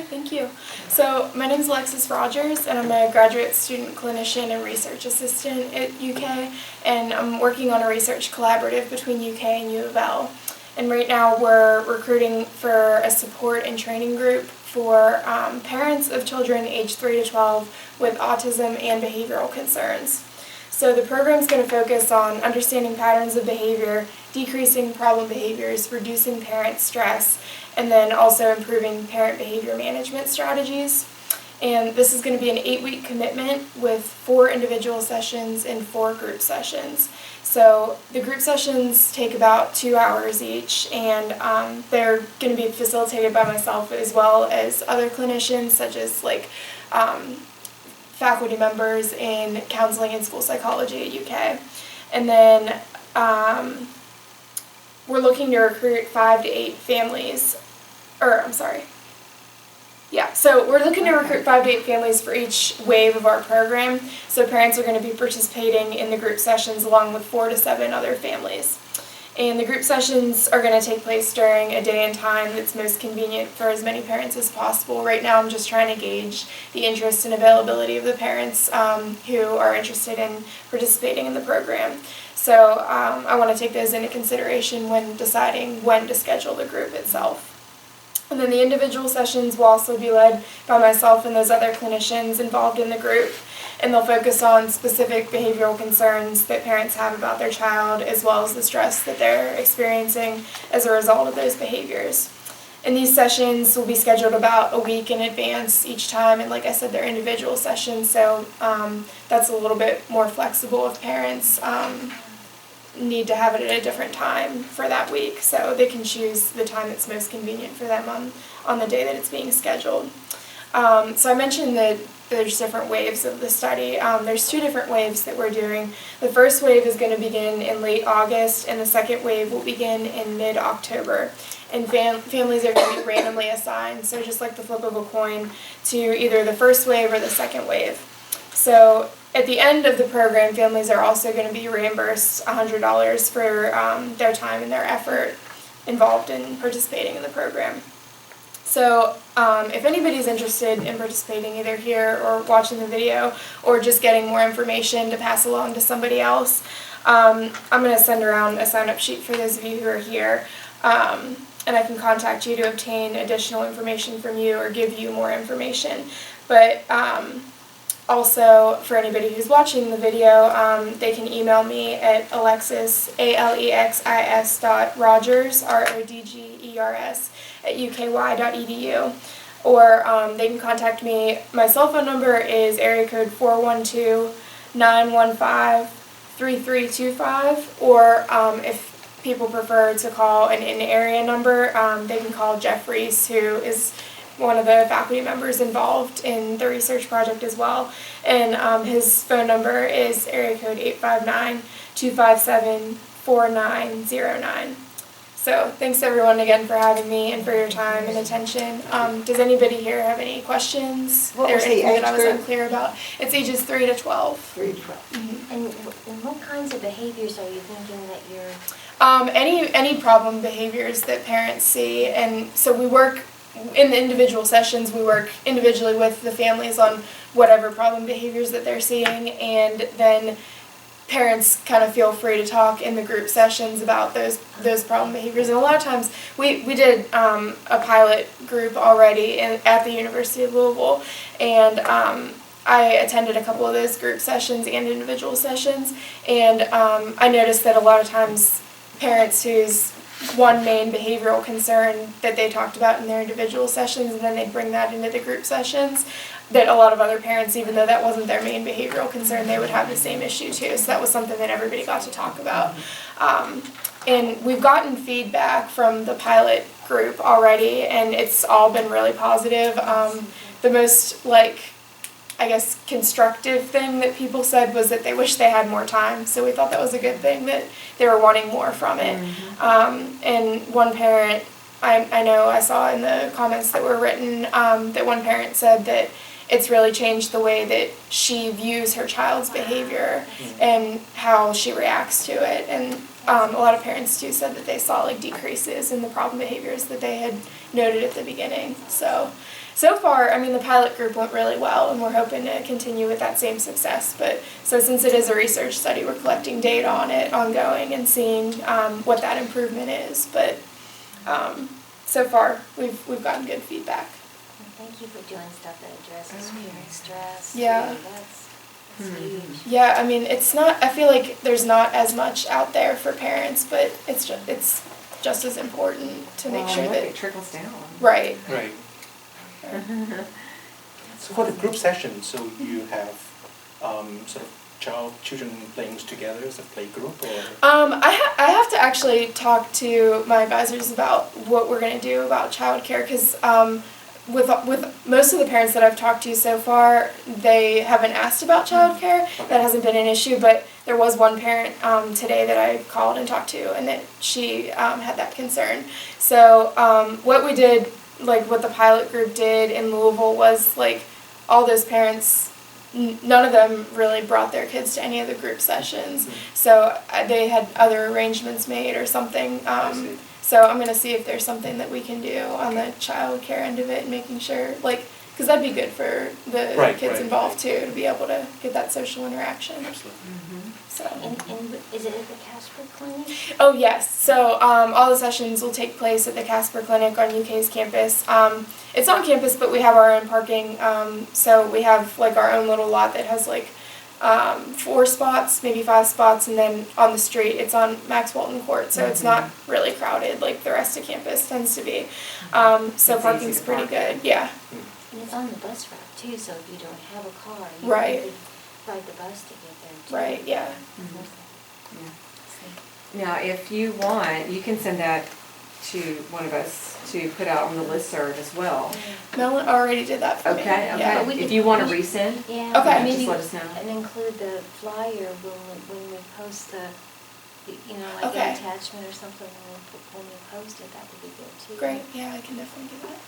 Thank you. So my name is Alexis Rodgers, and I'm a graduate student clinician and research assistant at UK, and I'm working on a research collaborative between UK and U of L. And right now we're recruiting for a support and training group for parents of children aged 3 to 12 with autism and behavioral concerns. So the program is going to focus on understanding patterns of behavior, decreasing problem behaviors, reducing parent stress, and then also improving parent behavior management strategies. And this is going to be an 8-week commitment with 4 individual sessions and 4 group sessions. So the group sessions take about 2 hours each, and they're going to be facilitated by myself as well as other clinicians such as faculty members in counseling and school psychology at UK. And then we're looking to recruit 5 to 8 families, so we're looking to recruit 5 to 8 families for each wave of our program. So parents are going to be participating in the group sessions along with 4 to 7 other families. And the group sessions are going to take place during a day and time that's most convenient for as many parents as possible. Right now I'm just trying to gauge the interest and availability of the parents who are interested in participating in the program. So I want to take those into consideration when deciding when to schedule the group itself. And then the individual sessions will also be led by myself and those other clinicians involved in the group, and they'll focus on specific behavioral concerns that parents have about their child, as well as the stress that they're experiencing as a result of those behaviors. And these sessions will be scheduled about a week in advance each time, and like I said, they're individual sessions, so that's a little bit more flexible if parents need to have it at a different time for that week, so they can choose the time that's most convenient for them on the day that it's being scheduled. So I mentioned that there's different waves of the study. There's 2 different waves that we're doing. The first wave is going to begin in late August, and the second wave will begin in mid-October. And families are going to be randomly assigned, so just like the flip of a coin, to either the first wave or the second wave. So at the end of the program, families are also going to be reimbursed $100 for their time and their effort involved in participating in the program. So if anybody's interested in participating either here or watching the video or just getting more information to pass along to somebody else, I'm going to send around a sign-up sheet for those of you who are here, and I can contact you to obtain additional information from you or give you more information. But also, for anybody who's watching the video, they can email me at Alexis, alexis.rodgers, rodgers, at uky.edu. Or they can contact me. My cell phone number is area code 412-915-3325, or if people prefer to call an in-area number, they can call Jeffries, who is one of the faculty members involved in the research project as well, and his phone number is area code 859-257-4909. So thanks everyone again for having me and for your time and attention. Does anybody here have any questions or anything that I was unclear about? It's ages 3 to 12. 3 to 12. Mm-hmm. And what kinds of behaviors are you thinking that you're... Any problem behaviors that parents see, and so we work in the individual sessions, we work individually with the families on whatever problem behaviors that they're seeing, and then parents kind of feel free to talk in the group sessions about those problem behaviors. And a lot of times, we did a pilot group already at the University of Louisville, and I attended a couple of those group sessions and individual sessions, and I noticed that a lot of times parents whose one main behavioral concern that they talked about in their individual sessions, and then they'd bring that into the group sessions, that a lot of other parents, even though that wasn't their main behavioral concern, they would have the same issue too. So that was something that everybody got to talk about. And we've gotten feedback from the pilot group already, and it's all been really positive. The most, constructive thing that people said was that they wish they had more time, so we thought that was a good thing, that they were wanting more from it. And one parent, I know I saw in the comments that were written, that one parent said that it's really changed the way that she views her child's behavior and how she reacts to it. And a lot of parents too said that they saw decreases in the problem behaviors that they had noted at the beginning. So So far, I mean, the pilot group went really well, and we're hoping to continue with that same success. But so since it is a research study, we're collecting data on it ongoing and seeing what that improvement is. But so far, we've gotten good feedback. Thank you for doing stuff that addresses parent stress. Yeah. That's huge. Yeah, I mean, it's not. I feel like there's not as much out there for parents, but it's just as important to make sure that it trickles down. Right. Right. So for the group session, so you have sort of children playing together as a play group, or? I have to actually talk to my advisors about what we're going to do about childcare, because with most of the parents that I've talked to so far, they haven't asked about childcare. That hasn't been an issue, but there was one parent today that I called and talked to, and that she had that concern. So what we did, like what the pilot group did in Louisville, was like all those parents, none of them really brought their kids to any of the group sessions. So they had other arrangements made or something. So I'm going to see if there's something that we can do on the child care end of it, and making sure, like, because that'd be good for the kids involved too, to be able to get that social interaction. Absolutely. So. And is it at the Casper Clinic? Oh yes, so all the sessions will take place at the Casper Clinic on UK's campus. It's on campus, but we have our own parking, so we have like our own little lot that has like 4 spots, maybe 5 spots, and then on the street it's on Max Walton Court, so it's not really crowded like the rest of campus tends to be. So It's parking's easy to pretty park. good, yeah. And it's on the bus route too, so if you don't have a car, you Right. can ride the bus to get there too. Right, yeah. Now, if you want, you can send that to one of us to put out on the listserv as well. Mel already did that for me. Okay, Yeah. But we If could- you want to resend, Yeah. Okay. Maybe just let us know. and include the flyer when we post the, you know, like Okay. an attachment or something when we post it, that would be good too. Great, yeah, I can definitely do that.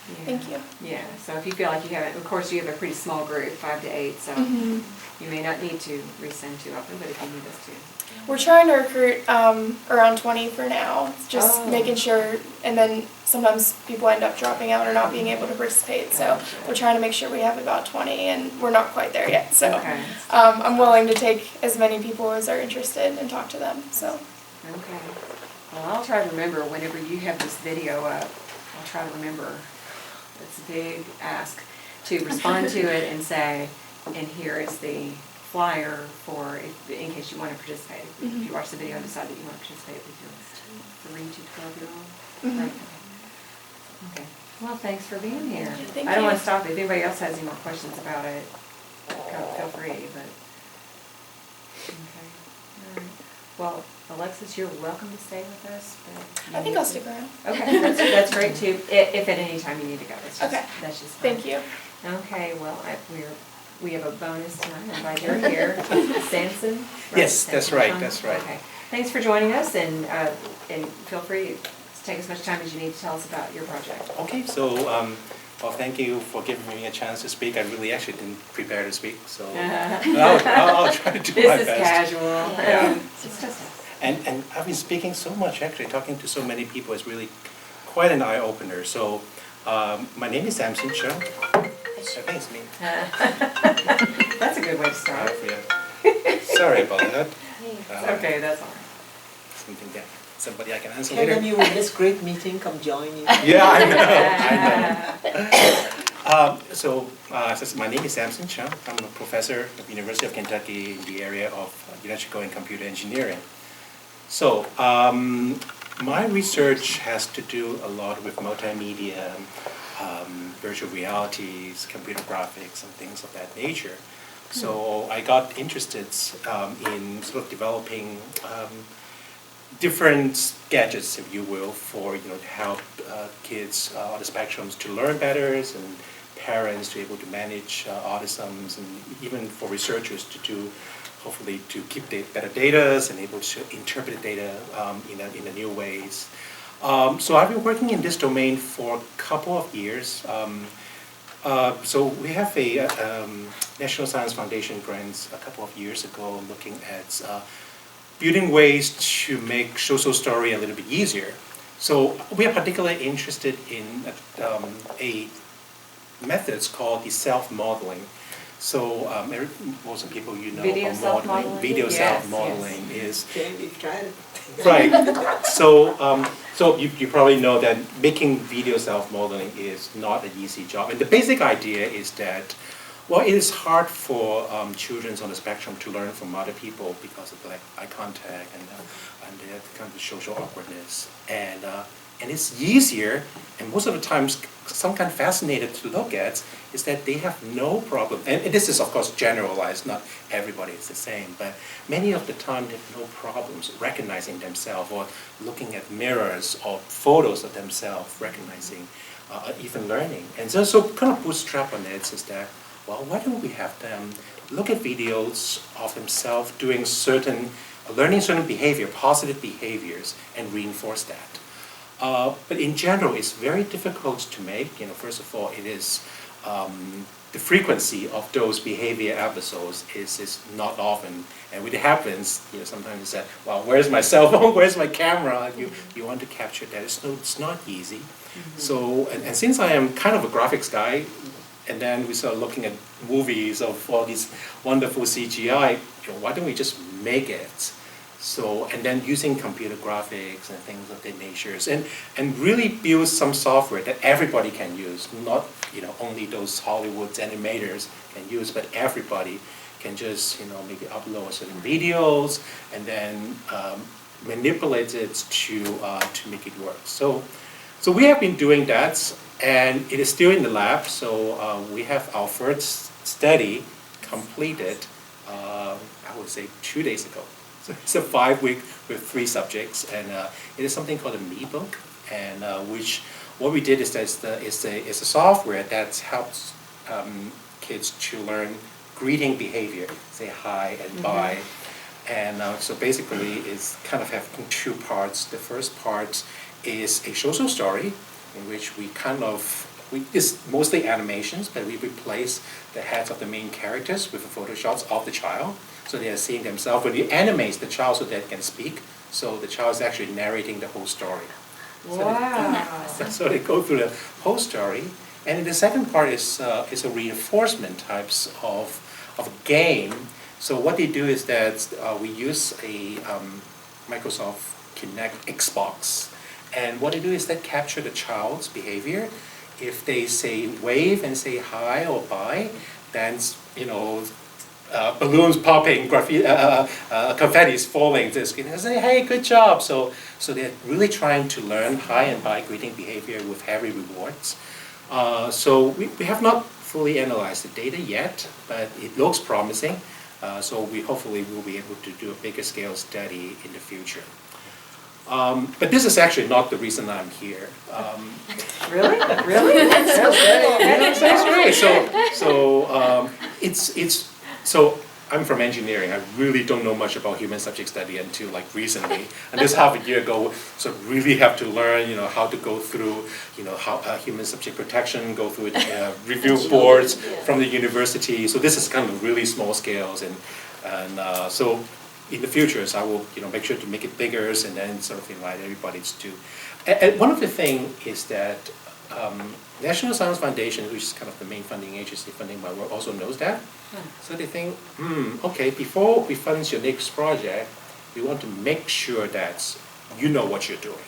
Yeah. Thank you. Yeah, so if you feel like you haven't, of course, you have a pretty small group, 5 to 8, so Mhm. you may not need to resend too often, but if you need us to. We're trying to recruit around 20 for now, just Oh. making sure, and then sometimes people end up dropping out or not being able to participate, so Gotcha. we're trying to make sure we have about 20, and we're not quite there yet, so Okay. I'm willing to take as many people as are interested and talk to them, so. Okay. Well, I'll try to remember whenever you have this video up, I'll try to remember. It's a big ask to respond to it and say, and here is the flyer for, in case you want to participate. If you watch the video and decide that you want to participate with your 3 to 12-year-old. Right. Okay. Well, thanks for being here. Thank I don't you. want to stop. If anybody else has any more questions about it, feel free, but. Okay. All right. Well, Alexis, you're welcome to stay with us. But I think I'll stick around. Okay, that's great too. If at any time you need to go, Okay. That's just fine. Thank you. Okay, well, we have a bonus tonight. I'm glad you're here. Samson? right? Yes, that's Samson right, Cheung? that's right. Okay. Thanks for joining us, and feel free to take as much time as you need to tell us about your project. Okay, so, well, thank you for giving me a chance to speak. I really actually didn't prepare to speak, so I'll try to do my This is best. casual. Yeah. It's just And I've been speaking so much, actually, talking to so many people is really quite an eye-opener. So, my name is Samson, Cheung. I think it's me. That's a good way to start. Yeah. Sorry about that. Hey. Okay, that's all right. Something that somebody I can answer Tell later. them you in this great meeting, come join you. Yeah, I know. So my name is Samson Cheung. I'm a professor at the University of Kentucky in the area of electrical and computer engineering. So my research has to do a lot with multimedia, virtual realities, computer graphics, and things of that nature. So I got interested in sort of developing different gadgets, if you will, for to help kids on the spectrums to learn better, and parents to be able to manage autisms, and even for researchers to do, hopefully, to keep better data and able to interpret the data in a new ways. So I've been working in this domain for a couple of years. So we have a National Science Foundation grant a couple of years ago looking at building ways to make social story a little bit easier. So we are particularly interested in a methods called the self-modeling. So most of the people you know Video about modeling, self-modeling? video Yes, self-modeling is Okay, we've tried it. right. So you probably know that making video self-modeling is not an easy job. And the basic idea is that, well, it is hard for children on the spectrum to learn from other people because of like eye contact and the kind of social awkwardness. And it's easier, and most of the times, some kind of fascinating to look at is that they have no problem. And this is, of course, generalized, not everybody is the same, but many of the time they have no problems recognizing themselves or looking at mirrors or photos of themselves, recognizing, even learning. And so kind of bootstrap on it is that, well, why don't we have them look at videos of themselves doing learning certain behavior, positive behaviors, and reinforce that. But in general, it's very difficult to make. First of all, it is the frequency of those behavior episodes is not often. And when it happens, sometimes it's that, well, where's my cell phone? Where's my camera? You want to capture that. It's not easy. Mm-hmm. So, and since I am kind of a graphics guy, and then we started looking at movies of all these wonderful CGI, why don't we just make it? So, and then using computer graphics and things of that nature, and really build some software that everybody can use, not only those Hollywood animators can use, but everybody can just maybe upload certain videos and then manipulate it to make it work. So we have been doing that, and it is still in the lab. So we have our first study completed, I would say 2 days ago. It's a 5-week with 3 subjects, and it is something called a Me Book, and what we did is that it's a software that helps kids to learn greeting behavior, say hi and bye, and so basically it's kind of having 2 parts. The first part is a social story in which it's mostly animations, but we replace the heads of the main characters with the photoshops of the child. So they are seeing themselves. When you animate the child so they can speak, so the child is actually narrating the whole story. Wow. So they go through the whole story. And the second part is a reinforcement types of a game. So what they do is that we use a Microsoft Kinect Xbox. And what they do is that capture the child's behavior. If they say wave and say hi or bye, then balloons popping, confetti is falling. They say, hey, good job. So they're really trying to learn hi and bye greeting behavior with heavy rewards. So we have not fully analyzed the data yet, but it looks promising. So we hopefully will be able to do a bigger scale study in the future. But this is actually not the reason I'm here. Really? Really? That's great. So I'm from engineering. I really don't know much about human subject study until like recently. And this half a year ago, so really have to learn, how to go through, how human subject protection, go through review boards from the university. So this is kind of really small scales, and so in the future, I will make sure to make it bigger and then sort of invite everybody to. And one of the things is that National Science Foundation, which is kind of the main funding agency funding my work, also knows that. So they think, okay, before we fund your next project, we want to make sure that you know what you're doing.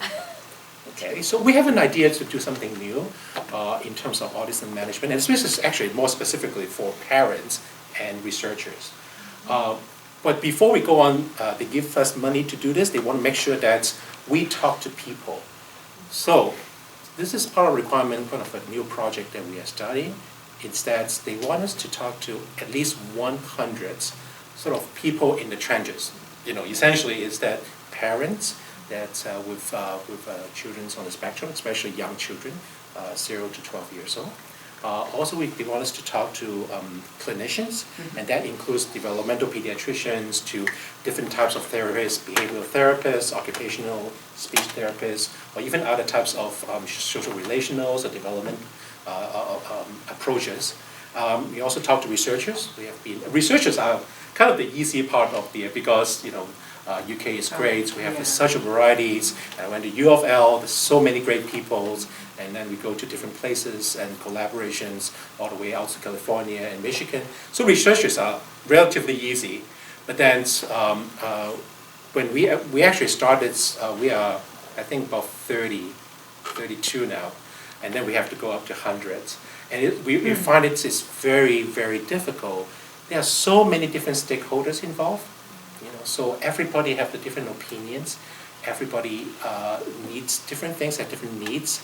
Okay, so we have an idea to do something new in terms of autism management, and this is actually more specifically for parents and researchers. But before we go on, they give us money to do this. They want to make sure that we talk to people. So this is part of requirement of a new project that we are studying. It's that they want us to talk to at least 100 sort of people in the trenches. Essentially is that parents that with children on the spectrum, especially young children, 0 to 12 years old. Also, they want us to talk to clinicians, and that includes developmental pediatricians, to different types of therapists, behavioral therapists, occupational speech therapists, or even other types of social relationals or development approaches. We also talk to researchers. Researchers are kind of the easy part of because UK is great. We have such a varieties. I went to U of L. There's so many great people, and then we go to different places and collaborations all the way out to California and Michigan. So researchers are relatively easy, but then when we actually started, we are, I think, about 32 now, and then we have to go up to hundreds. And we find it's very, very difficult. There are so many different stakeholders involved, so everybody have the different opinions. Everybody needs different things, have different needs,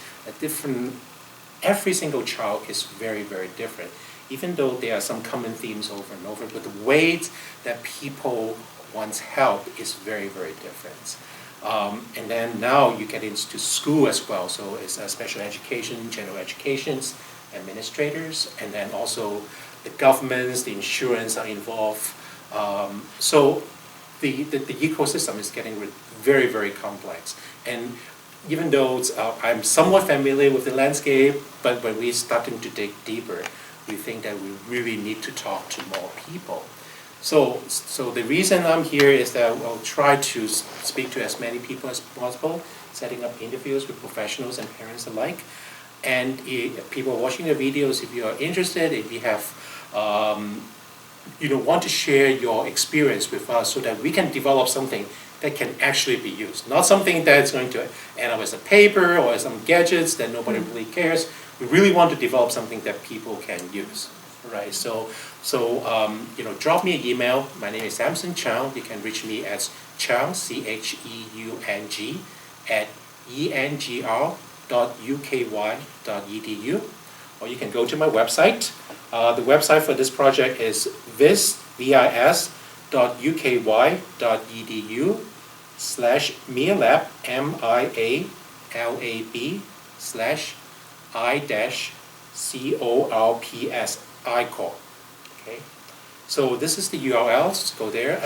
every single child is very, very different. Even though there are some common themes over and over, but the ways that people want help is very, very different. And then now you get into school as well, so it's special education, general educations, administrators, and then also the governments, the insurance are involved. So the ecosystem is getting very, very complex. And even though I'm somewhat familiar with the landscape, but when we're starting to dig deeper, we think that we really need to talk to more people. So the reason I'm here is that I'll try to speak to as many people as possible, setting up interviews with professionals and parents alike. And people watching the videos, if you are interested, if you have, want to share your experience with us so that we can develop something that can actually be used. Not something that's going to end up as a paper or as some gadgets that nobody really cares. We really want to develop something that people can use, right? So drop me an email. My name is Samson Cheung. You can reach me at Cheung, CHEUNG, at engr.uky.edu, or you can go to my website. The website for this project is vis.uky.edu/mialab, MIALAB/I-CORPS, ICOR. Okay, so this is the URL. Just go there.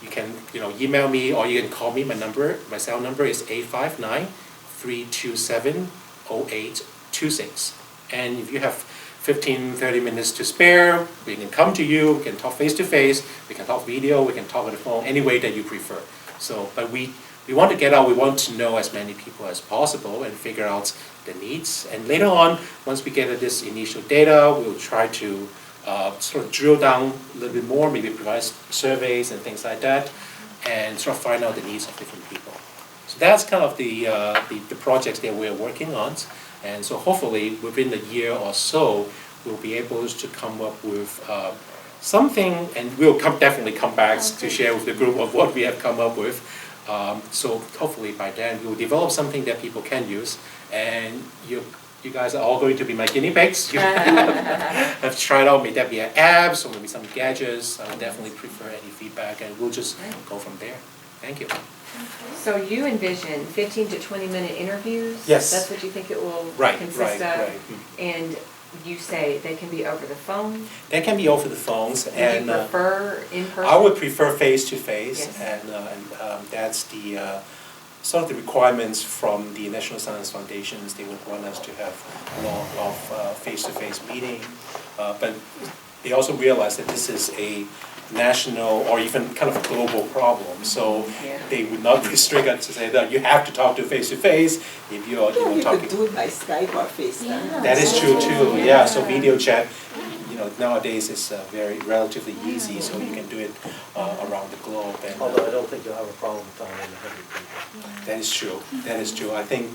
You can email me or you can call me. My cell number is 859-327-0826. And if you have 15-30 minutes to spare, we can come to you, we can talk face to face, we can talk video, we can talk on the phone, any way that you prefer. So, but we want to get out, we want to know as many people as possible and figure out the needs. And later on, once we get this initial data, we'll try to sort of drill down a little bit more, maybe provide surveys and things like that, and sort of find out the needs of different people. So that's kind of the projects that we're working on. And so hopefully within a year or so, we'll be able to come up with something, and we'll definitely come back to share with the group of what we have come up with. So hopefully by then, we'll develop something that people can use, and you guys are all going to be my guinea pigs. You have tried out, maybe that be apps or maybe some gadgets. I would definitely prefer any feedback, and we'll just go from there. Thank you. So you envision 15 to 20-minute interviews? Yes. That's what you think it will consist of? Right. And you say they can be over the phone? They can be over the phones. Would and you prefer in person? I would prefer face-to-face, Yes. and that's the some of the requirements from the National Science Foundations. They would want us to have a lot of face-to-face meeting, but they also realize that this is a national or even kind of a global problem. So they would not restrict us to say that you have to talk to face-to-face if you're You talking. could do it by Skype or FaceTime. Yeah. That is true too. Yeah. So video chat, nowadays is very relatively easy. So you can do it around the globe. And, Although I don't think you'll have a problem with talking to 100 people. that is true. That is true. I think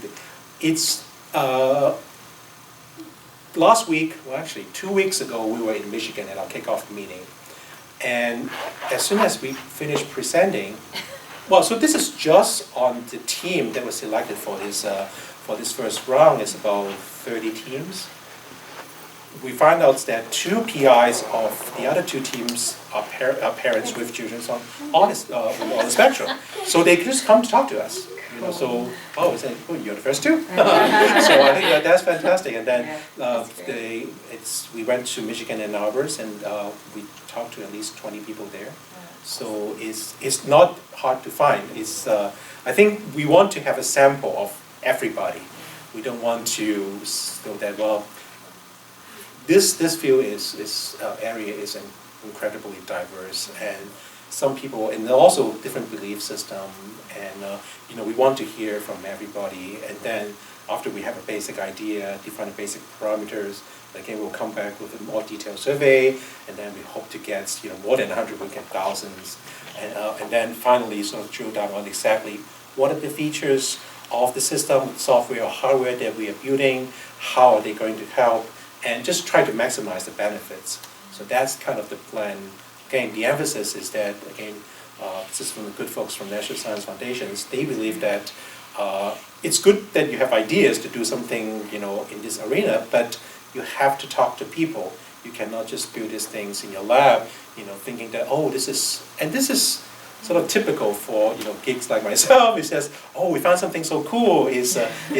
it's last week. Well, actually, 2 weeks ago, we were in Michigan at our kickoff meeting. And as soon as we finished presenting, so this is just on the team that was selected for this first round. It's about 30 teams. We find out that 2 PIs of the other 2 teams are parents with children on the spectrum. So they just come to talk to us. You're the first 2. So I think that's fantastic. And then we went to Michigan and Ann Arbor, and we talked to at least 20 people there. So it's not hard to find. I think we want to have a sample of everybody. We don't want to go that this field area is incredibly diverse, and some people, and also different belief system, and we want to hear from everybody, and then after we have a basic idea, define the basic parameters, again, we'll come back with a more detailed survey, and then we hope to get, more than 100, we get thousands. And then finally sort of drill down on exactly what are the features of the system, software or hardware that we are building, how are they going to help, and just try to maximize the benefits. So that's kind of the plan. Again, the emphasis is that, again, this is from the good folks from National Science Foundations. They believe that it's good that you have ideas to do something, in this arena, but you have to talk to people. You cannot just build these things in your lab, thinking that, this is sort of typical for, geeks like myself. It says, we found something so cool, it's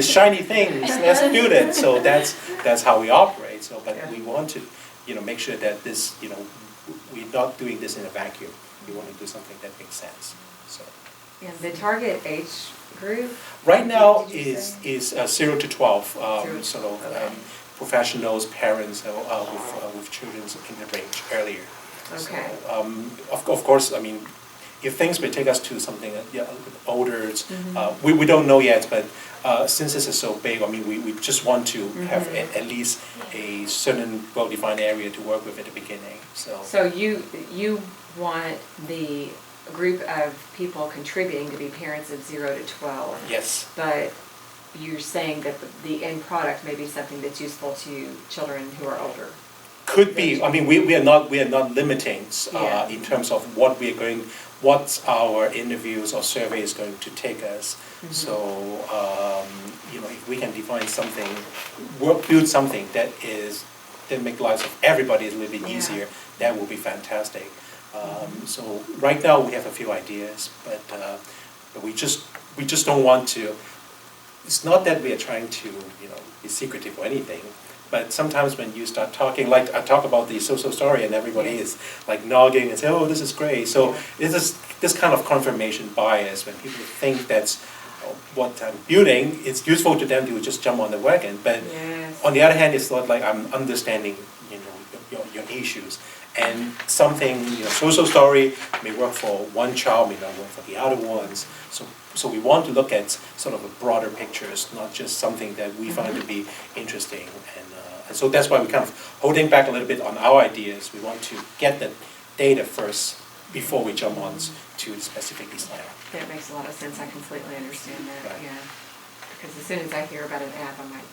shiny things, let's build it. So that's how we operate. So, but we want to, make sure that this, we're not doing this in a vacuum. We want to do something that makes sense. So. And the target age group? Right now Did you say? is 0 to 12, sort of Okay. professionals, parents with children in the range earlier. Okay. So, of course, I mean, if things may take us to something older, we don't know yet, but since this is so big, I mean, we just want to have at least a certain well-defined area to work with at the beginning. So you want the group of people contributing to be parents of 0 to 12. Yes. But you're saying that the end product may be something that's useful to children who are older. Could be. I mean, we are not limiting Yeah. in terms of what our interviews or survey is going to take us. So if we can define something, build something that make lives of everybody a little bit easier, that will be fantastic. So right now we have a few ideas, but we just don't want to. It's not that we are trying to be secretive or anything. But sometimes when you start talking, like I talk about the social story and everybody is like nodding and say, this is great. So it's this kind of confirmation bias when people think that's what I'm building, it's useful to them to just jump on the wagon. But on the other hand, it's not like I'm understanding your issues. And something, social story may work for one child, may not work for the other ones. So we want to look at sort of a broader pictures, not just something that we find to be interesting. And so that's why we're kind of holding back a little bit on our ideas. We want to get the data first before we jump on to the specific design. That makes a lot of sense. I completely understand that. Right. Yeah. Because as soon as I hear about an app, I'm like,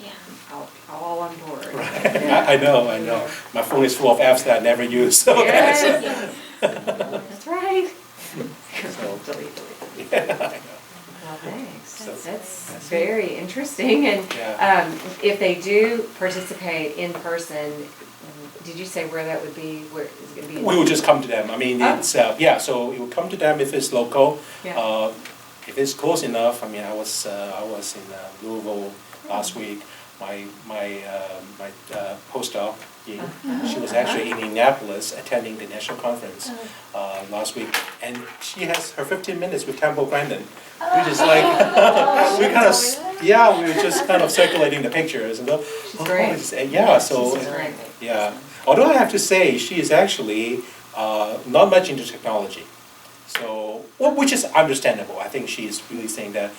Yeah. all on board. Right. I know. My phone is full of apps that I never use. So Yes. That's right. So- delete. Yeah, I know. Well, thanks. So- That's very interesting. And Yeah. if they do participate in person, did you say where that would be? Where is it going to be? We will just come to them. I mean, it's so it will come to them if it's local. Yeah. If it's close enough, I mean, I was in Louisville last week. My postdoc, she was actually in Indianapolis attending the national conference last week, and she has her 15 minutes with Temple Grandin. We just like we kind of we were just kind of circulating the pictures and She's great. So She's great. yeah. Although I have to say, she is actually not much into technology. So, which is understandable. I think she is really saying that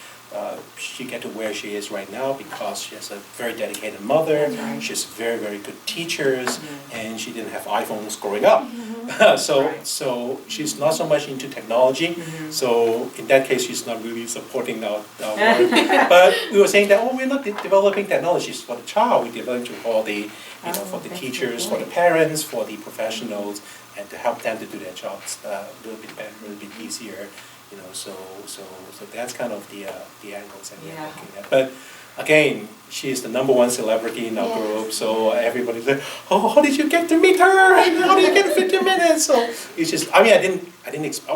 she get to where she is right now because she has a very dedicated mother. That's right. She has very, very good teachers, and she didn't have iPhones growing up. So she's not so much into technology. So in that case, she's not really supporting our work. But we were saying that we're not developing technologies for the child. We're developing for the for the teachers, for the parents, for the professionals, and to help them to do their jobs a little bit better, a little bit easier. So that's kind of the angles that we're looking at. But again, she is the #1 celebrity in our group, so everybody's like, how did you get to meet her? And how did you get 15 minutes? So it's just, I mean,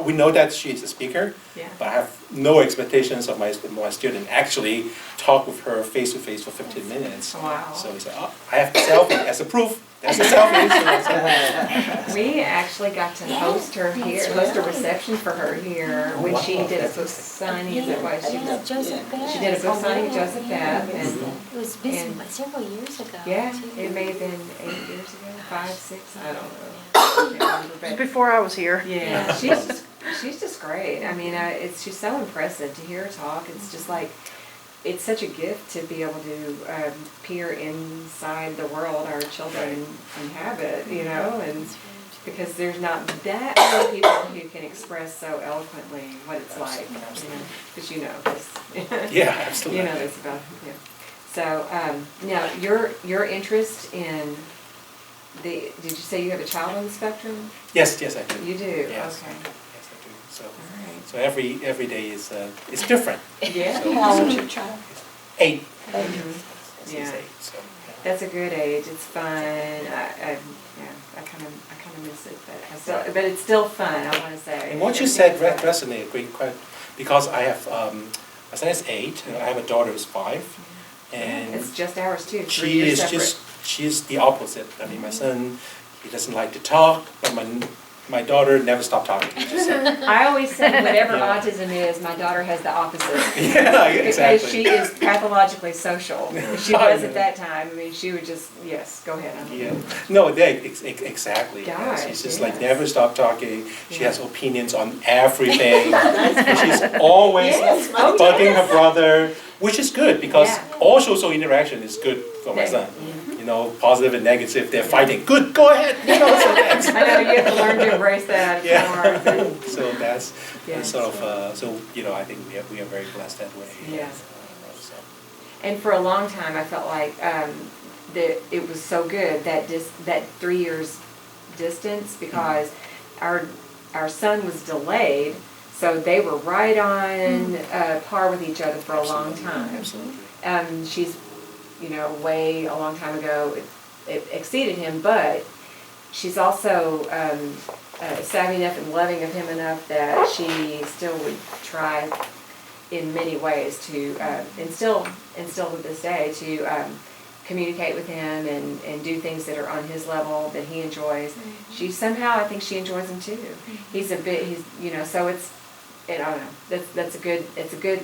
we know that she's a speaker, but I have no expectations of my student actually talk with her face to face for 15 minutes. Wow. So he said, I have a selfie as a proof. That's a selfie. We actually got to host her here, host a reception for her here when she did a book signing. Is that why she Joseph She did a book signing with Joseph Babb, and It was several years ago. too. it may have been 8 years ago, 5, 6, I don't know. I can't remember, but- Before I was here. Yeah, she's just great. I mean, she's so impressive to hear her talk. It's just like, it's such a gift to be able to peer inside the world our children inhabit, you know, and because there's not that many people who can express so eloquently what it's like, because you know this. Yeah, absolutely. You know this about, yeah. So, now, your interest in did you say you have a child on the spectrum? Yes, I do. You do, Yes. okay. Yes, I do. So, All right. so every day is different. Yeah. So, How old's your child? 8. Mhm. He's Yeah. 8. So, yeah. That's a good age. It's fun. I kind of miss it, but it's still fun. I want to say. And what you said resonated great, quite, because I have my son is 8, and I have a daughter who's 5, and It's just ours too. 3 she years is separate. she's the opposite. I mean, my son, he doesn't like to talk, but my daughter never stopped talking. Just like, I always say whatever Yeah. autism is, my daughter has the opposite. yeah, exactly. Because she is pathologically social. She was at that time. I mean, she would just, yes, go ahead. Yeah, no, exactly. Gosh, She's just yes. like never stop talking. She Yeah. has opinions on everything. And she's always Yes. Oh, bugging yes. her brother, which is good because Yeah. all social interaction is good for my Yeah. son. You know, positive and negative, they're fighting. Good, go ahead. You know, so that's, I know, you have to learn to embrace that. It's yeah. hard, but- So that's Yeah. sort of so you know I think we are very blessed that way. Yeah. So. And for a long time, I felt like that it was so good that that 3 years distance, because our son was delayed, so they were right on par with each other for a long time. Absolutely. She's, you know, way a long time ago, it exceeded him, but she's also savvy enough and loving of him enough that she still would try in many ways to instill with this day to communicate with him and do things that are on his level that he enjoys. She somehow, I think she enjoys them too. He's you know, so it's, I don't know, it's a good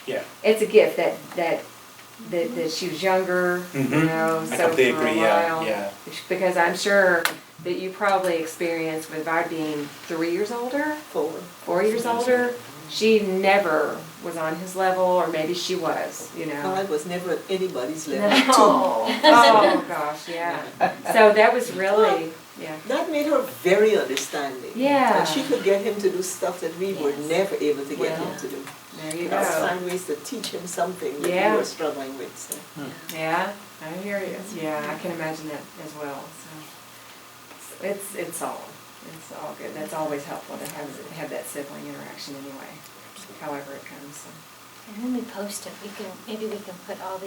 Yeah. it's a gift that she was younger, you know, I so for completely a agree, while. yeah. Because I'm sure that you probably experienced with our being 3 years older, 4 years older, she never was on his level, or maybe she was, you know. I was never at anybody's level. Oh gosh, yeah. So that was really, yeah. That made her very understanding. Yeah. And she could get him to do stuff that we were Yes. never able to get Well, him to do. There you Let's go. find ways to teach him something that Yeah. we were struggling with. So. Yeah, I hear you. Yeah, I can imagine that as well. So it's all good. That's always helpful to have that sibling interaction anyway, however it comes. So. And when we post it, maybe we can put all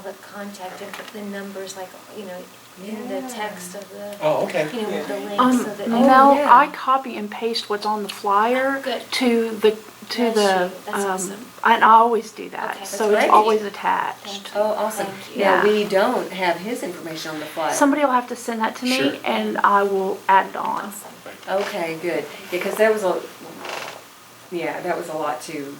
the contact and put the numbers, like, you know, in the text of the, Oh, okay. you know, with the Yeah. links, so that. Oh, yeah. I copy and paste what's on the flyer Good. to the That's awesome. and I always do Okay, that, that's so it's great. always attached. Thank you. Oh, awesome. Thank you. Now, Yeah. we don't have his information on the flyer. Somebody will have to send that to me, Sure. and I will add it on. Awesome. Okay, good. Because that was a lot to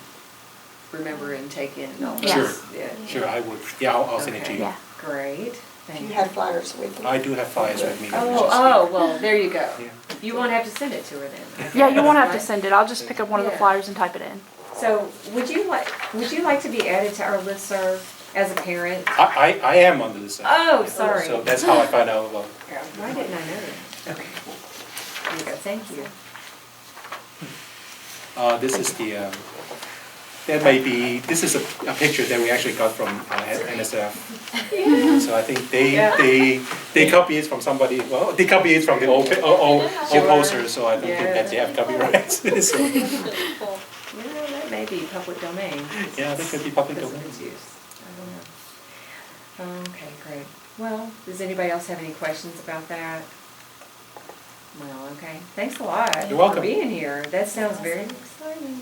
remember and take in. And all that. Sure. Yeah. Sure, I would. Yeah, I'll send it to you. Yeah. Great. Do Thank you you. have flyers with you? I do have flyers with me. Oh, well, there you go. Yeah. You won't have to send it to her then. Yeah, you won't have to Right? send it. I'll just pick up one of the Yeah. flyers and type it in. So, would you like to be added to our listserv as a parent? I am on the list. Oh, Yeah. sorry. So that's how I found out about. Why didn't I know that? Okay. There you go, thank you. This is the. This is a picture that we actually got from NSF. So I think they copy it from somebody. Well, they copy it from the old poster. So I don't think that they have copyrights. So, Well, that may be public domain. yeah, that could be public Because of domain. its use. I don't know. Okay, great. Well, does anybody else have any questions about that? Well, okay. Thanks a lot. You're welcome. For being here. That sounds very exciting.